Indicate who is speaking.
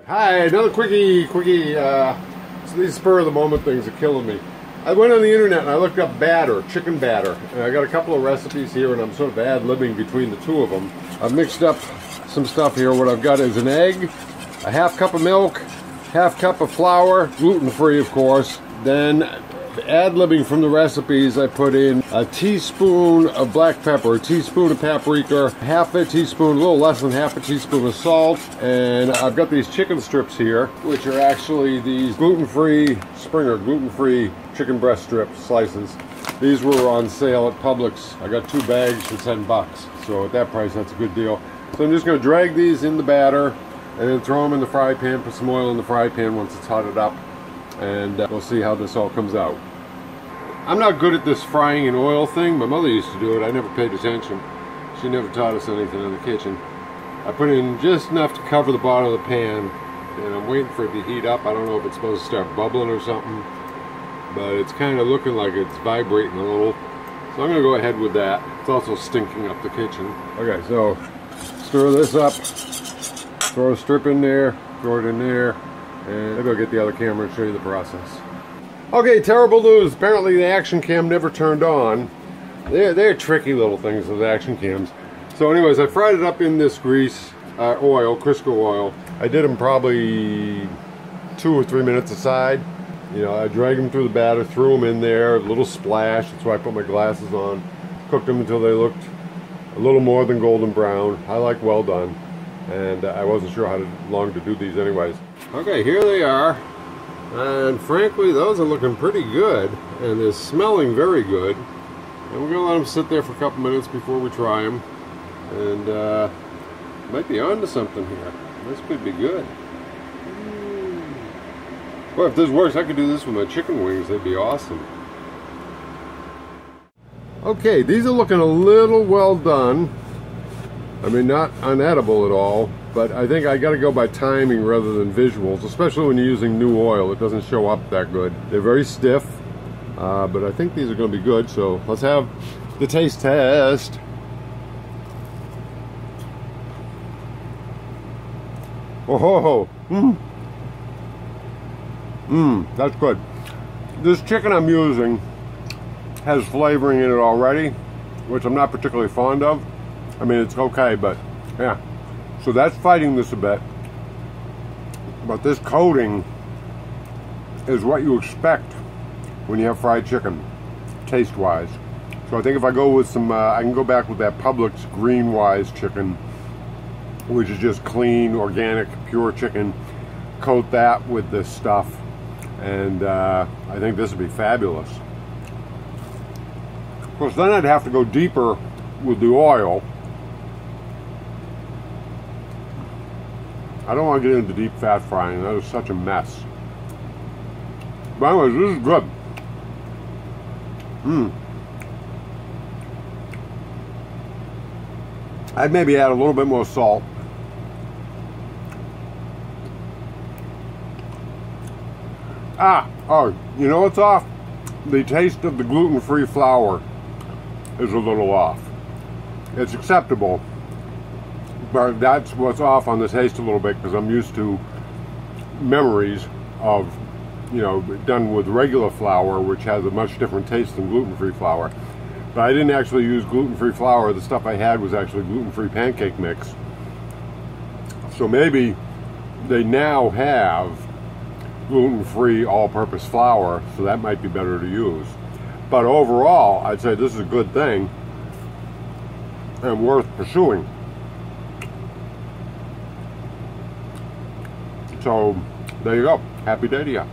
Speaker 1: Hi, another quickie. So these spur of the moment things are killing me. I went on the internet and I looked up batter, chicken batter, and I got a couple of recipes here, and I'm sort of ad-libbing between the two of them. I've mixed up some stuff here. What I've got is an egg, a half cup of milk, half cup of flour, gluten-free of course. Then ad-libbing from the recipes, I put in a teaspoon of black pepper, a teaspoon of paprika, half a teaspoon, a little less than half a teaspoon of salt, and I've got these chicken strips here, which are actually these gluten-free, Springer gluten-free chicken breast strip slices. These were on sale at Publix. I got 2 bags for 10 bucks, so at that price that's a good deal. So I'm just going to drag these in the batter and then throw them in the fry pan, put some oil in the fry pan once it's hotted up, and we'll see how this all comes out. I'm not good at this frying in oil thing. My mother used to do it. I never paid attention. She never taught us anything in the kitchen. I put in just enough to cover the bottom of the pan, and I'm waiting for it to heat up. I don't know if it's supposed to start bubbling or something, but it's kind of looking like it's vibrating a little. So I'm going to go ahead with that. It's also stinking up the kitchen. Okay, so stir this up, throw a strip in there, throw it in there, and maybe I'll get the other camera and show you the process. Okay, terrible news. Apparently the action cam never turned on. They're tricky little things, those action cams. So anyways, I fried it up in this grease, oil, Crisco oil. I did them probably 2 or 3 minutes aside. You know, I dragged them through the batter, threw them in there, a little splash. That's why I put my glasses on. Cooked them until they looked a little more than golden brown. I like well done. And I wasn't sure how long to do these anyways. Okay, here they are. And frankly, those are looking pretty good, and they're smelling very good. And we're going to let them sit there for a couple minutes before we try them. And might be onto something here. This could be good. Well, if this works, I could do this with my chicken wings. They'd be awesome. Okay, these are looking a little well done. I mean, not unedible at all, but I think I got to go by timing rather than visuals, especially when you're using new oil. It doesn't show up that good. They're very stiff, but I think these are going to be good, so let's have the taste test. Oh ho ho! That's good. This chicken I'm using has flavoring in it already, which I'm not particularly fond of. I mean, it's okay, but yeah. So that's fighting this a bit. But this coating is what you expect when you have fried chicken, taste-wise. So I think if I go with some, I can go back with that Publix green-wise chicken, which is just clean, organic, pure chicken. Coat that with this stuff, and I think this would be fabulous. Of course, then I'd have to go deeper with the oil. I don't want to get into deep fat frying. That is such a mess. But anyways, this is good. I'd maybe add a little bit more salt. Oh, you know what's off? The taste of the gluten-free flour is a little off. It's acceptable, but that's what's off on the taste a little bit, because I'm used to memories of, you know, done with regular flour, which has a much different taste than gluten-free flour. But I didn't actually use gluten-free flour. The stuff I had was actually gluten-free pancake mix. So maybe they now have gluten-free all-purpose flour, so that might be better to use. But overall, I'd say this is a good thing and worth pursuing. So there you go. Happy day to you.